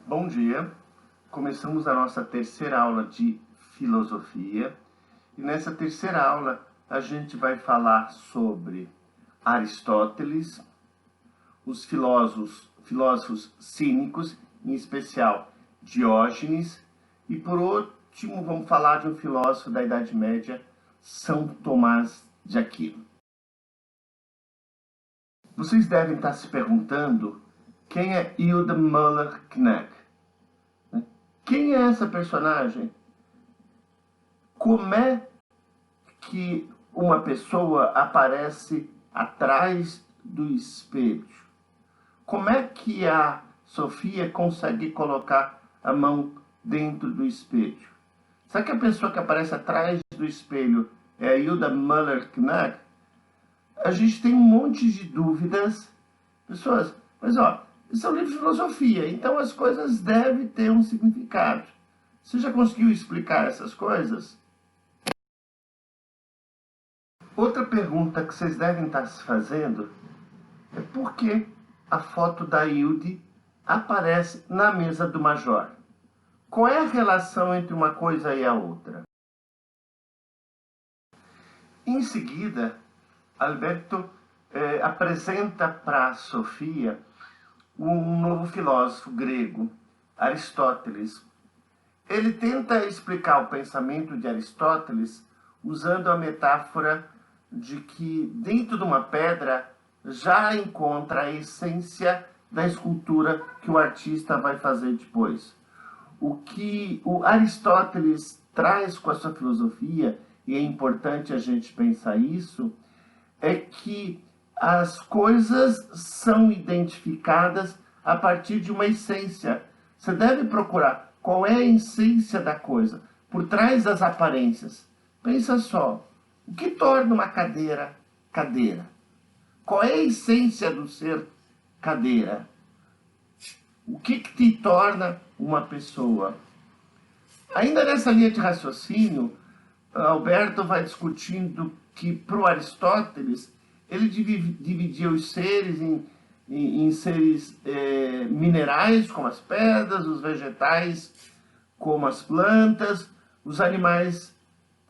Bom dia, começamos a nossa terceira aula de filosofia e nessa terceira aula a gente vai falar sobre Aristóteles, os filósofos cínicos, em especial Diógenes, e por último vamos falar de um filósofo da Idade Média, São Tomás de Aquino. Vocês devem estar se perguntando quem é Hilda Müller-Knech. Quem é essa personagem? Como é que uma pessoa aparece atrás do espelho? Como é que a Sofia consegue colocar a mão dentro do espelho? Será que a pessoa que aparece atrás do espelho é a Hilda Müller-Knech? A gente tem um monte de dúvidas. Pessoas, mas isso é um livro de filosofia, então as coisas devem ter um significado. Você já conseguiu explicar essas coisas? Outra pergunta que vocês devem estar se fazendo é por que a foto da Hilde aparece na mesa do Major? Qual é a relação entre uma coisa e a outra? Em seguida, Alberto apresenta para Sofia um novo filósofo grego, Aristóteles. Ele tenta explicar o pensamento de Aristóteles usando a metáfora de que dentro de uma pedra já encontra a essência da escultura que o artista vai fazer depois. O que o Aristóteles traz com a sua filosofia, e é importante a gente pensar isso, é que as coisas são identificadas a partir de uma essência. Você deve procurar qual é a essência da coisa, por trás das aparências. Pensa só, o que torna uma cadeira cadeira? Qual é a essência do ser cadeira? O que te torna uma pessoa? Ainda nessa linha de raciocínio, Alberto vai discutindo que, para o Aristóteles, ele dividia os seres em seres minerais, como as pedras, os vegetais, como as plantas, os animais,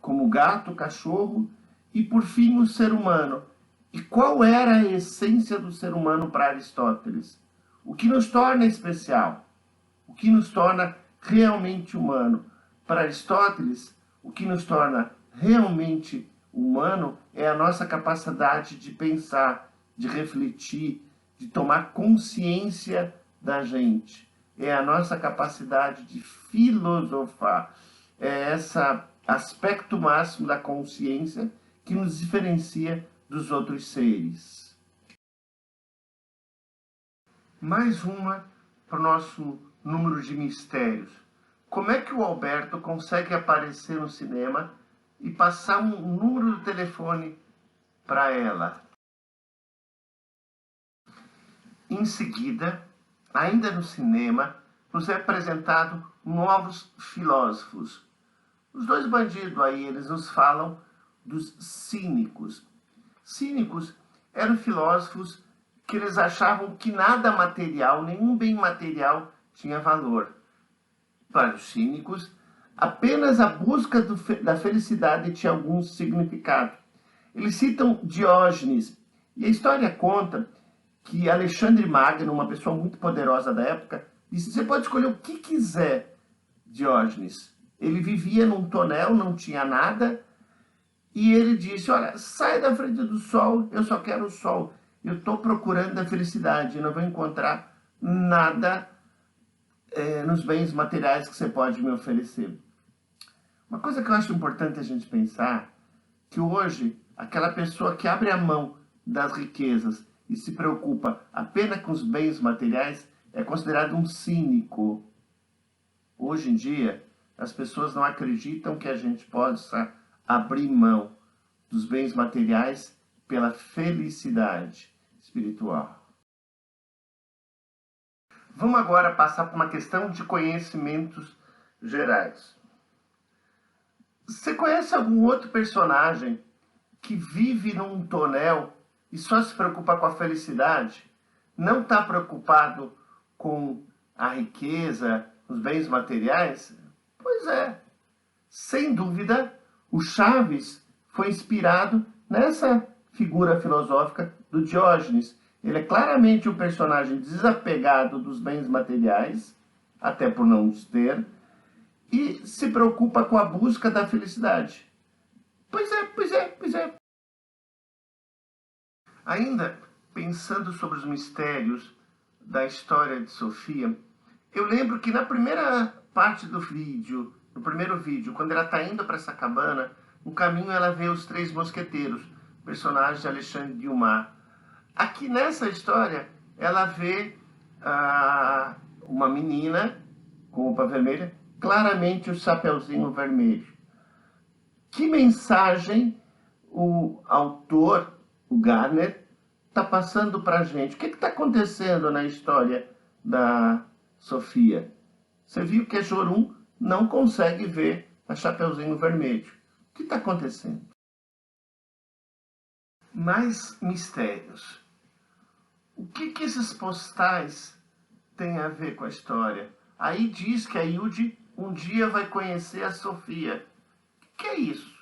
como o gato, o cachorro, e, por fim, o ser humano. E qual era a essência do ser humano para Aristóteles? O que nos torna especial? O que nos torna realmente humano? Para Aristóteles, o que nos torna realmente humano é a nossa capacidade de pensar, de refletir, de tomar consciência da gente. É a nossa capacidade de filosofar. É esse aspecto máximo da consciência que nos diferencia dos outros seres. Mais uma para o nosso número de mistérios. Como é que o Alberto consegue aparecer no cinema e passar um número do telefone para ela? Em seguida, ainda no cinema, nos é apresentado novos filósofos. Os dois bandidos aí, eles nos falam dos cínicos. Cínicos eram filósofos que eles achavam que nada material, nenhum bem material tinha valor. Para os cínicos, apenas a busca da felicidade tinha algum significado. Eles citam Diógenes, e a história conta que Alexandre Magno, uma pessoa muito poderosa da época, disse: você pode escolher o que quiser, Diógenes. Ele vivia num tonel, não tinha nada, e ele disse: olha, sai da frente do sol, eu só quero o sol. Eu estou procurando a felicidade, eu não vou encontrar nada nos bens materiais que você pode me oferecer. Uma coisa que eu acho importante a gente pensar, que hoje, aquela pessoa que abre a mão das riquezas e se preocupa apenas com os bens materiais, é considerado um cínico. Hoje em dia, as pessoas não acreditam que a gente possa abrir mão dos bens materiais pela felicidade espiritual. Vamos agora passar por uma questão de conhecimentos gerais. Você conhece algum outro personagem que vive num tonel e só se preocupa com a felicidade? Não está preocupado com a riqueza, os bens materiais? Pois é, sem dúvida, o Chaves foi inspirado nessa figura filosófica do Diógenes. Ele é claramente um personagem desapegado dos bens materiais, até por não os ter, e se preocupa com a busca da felicidade. Pois é, pois é, pois é. Ainda pensando sobre os mistérios da história de Sofia, eu lembro que na primeira parte do vídeo, no primeiro vídeo, quando ela está indo para essa cabana, no caminho ela vê os três mosqueteiros, personagem de Alexandre Dumas. Aqui nessa história, ela vê uma menina com roupa vermelha, claramente o Chapeuzinho Vermelho. Que mensagem o autor, o Gardner, está passando para a gente? O que está acontecendo na história da Sofia? Você viu que a Jorum não consegue ver a Chapeuzinho Vermelho. O que está acontecendo? Mais mistérios. O que esses postais têm a ver com a história? Aí diz que a Hilde um dia vai conhecer a Sofia. O que é isso?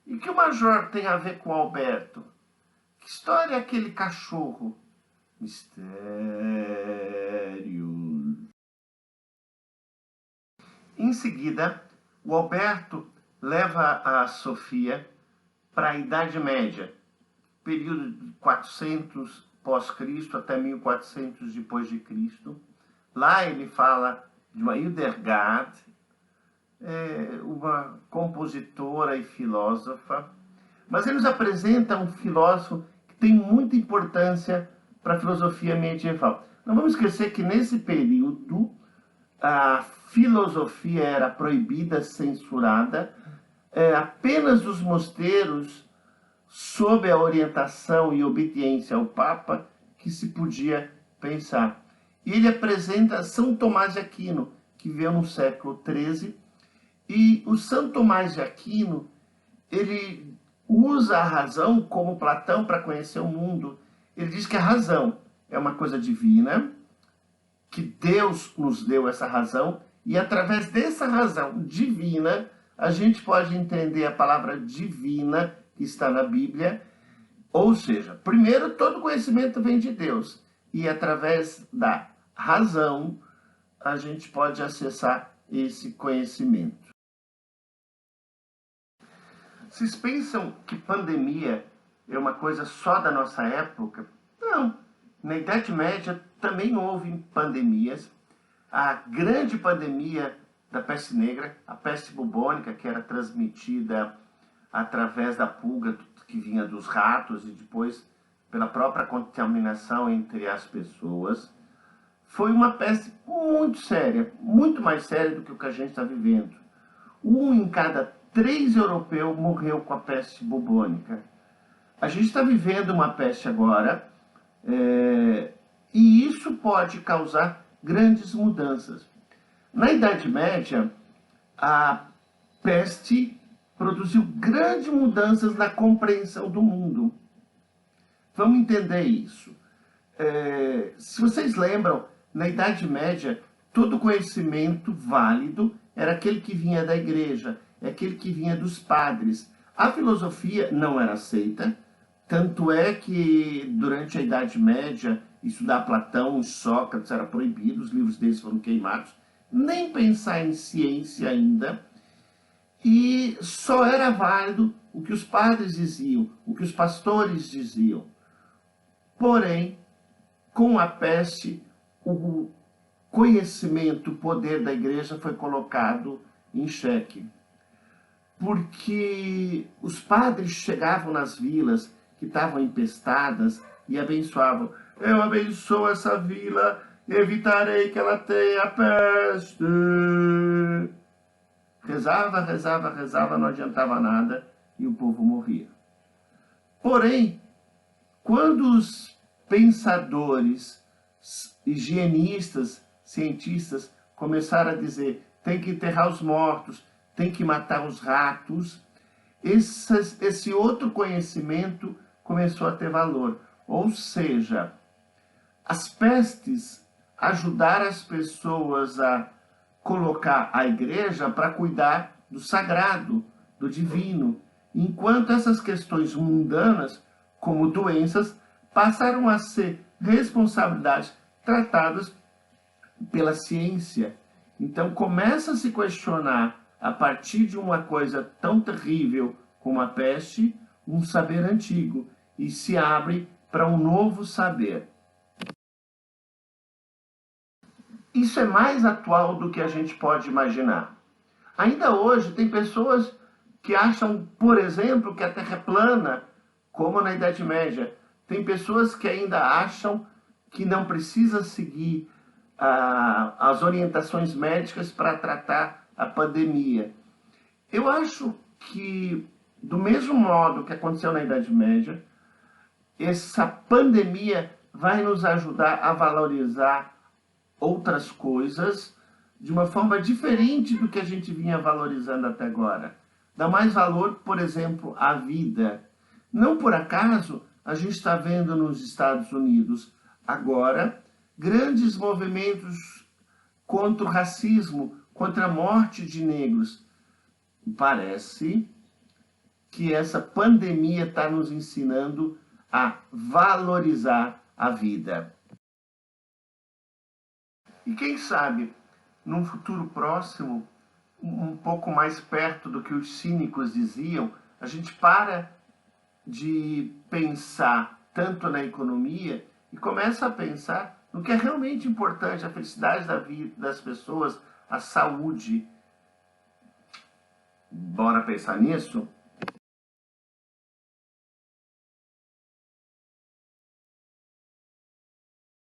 E o que o Major tem a ver com o Alberto? Que história é aquele cachorro? Mistério. Em seguida, o Alberto leva a Sofia para a Idade Média, período de 400 pós-Cristo até 1400 depois de Cristo. Lá ele fala de uma Hildegard, uma compositora e filósofa, mas ele nos apresenta um filósofo que tem muita importância para a filosofia medieval. Não vamos esquecer que nesse período a filosofia era proibida, censurada, apenas os mosteiros, sob a orientação e obediência ao Papa, que se podia pensar. E ele apresenta São Tomás de Aquino, que viveu no século XIII, e o São Tomás de Aquino, ele usa a razão como Platão para conhecer o mundo. Ele diz que a razão é uma coisa divina, que Deus nos deu essa razão, e através dessa razão divina, a gente pode entender a palavra divina que está na Bíblia. Ou seja, primeiro, todo conhecimento vem de Deus, e através da razão, a gente pode acessar esse conhecimento. Vocês pensam que pandemia é uma coisa só da nossa época? Não. Na Idade Média também houve pandemias. A grande pandemia da peste negra, a peste bubônica, que era transmitida através da pulga que vinha dos ratos e depois pela própria contaminação entre as pessoas, foi uma peste muito séria, muito mais séria do que o que a gente está vivendo. 1 em cada 3 europeus morreu com a peste bubônica. A gente está vivendo uma peste agora, e isso pode causar grandes mudanças. Na Idade Média, a peste produziu grandes mudanças na compreensão do mundo. Vamos entender isso. Se vocês lembram, na Idade Média, todo conhecimento válido era aquele que vinha da igreja, é aquele que vinha dos padres. A filosofia não era aceita, tanto é que durante a Idade Média, estudar Platão e Sócrates era proibido, os livros deles foram queimados, nem pensar em ciência ainda, e só era válido o que os padres diziam, o que os pastores diziam. Porém, com a peste, o conhecimento, o poder da igreja foi colocado em xeque. Porque os padres chegavam nas vilas que estavam empestadas e abençoavam. Eu abençoo essa vila e evitarei que ela tenha peste. Rezava, rezava, rezava, não adiantava nada e o povo morria. Porém, quando os pensadores, higienistas, cientistas começaram a dizer tem que enterrar os mortos, tem que matar os ratos, esse outro conhecimento começou a ter valor. Ou seja, as pestes ajudar as pessoas a colocar a igreja para cuidar do sagrado, do divino, enquanto essas questões mundanas, como doenças, passaram a ser responsabilidades tratadas pela ciência. Então começa a se questionar, a partir de uma coisa tão terrível como a peste, um saber antigo, e se abre para um novo saber. Isso é mais atual do que a gente pode imaginar. Ainda hoje tem pessoas que acham, por exemplo, que a Terra é plana, como na Idade Média. Tem pessoas que ainda acham que não precisa seguir as orientações médicas para tratar a pandemia. Eu acho que, do mesmo modo que aconteceu na Idade Média, essa pandemia vai nos ajudar a valorizar outras coisas de uma forma diferente do que a gente vinha valorizando até agora. Dá mais valor, por exemplo, à vida. Não por acaso a gente está vendo nos Estados Unidos agora grandes movimentos contra o racismo, contra a morte de negros. Parece que essa pandemia está nos ensinando a valorizar a vida. E quem sabe, num futuro próximo, um pouco mais perto do que os cínicos diziam, a gente para de pensar tanto na economia e começa a pensar no que é realmente importante, a felicidade da vida das pessoas, a saúde. Bora pensar nisso?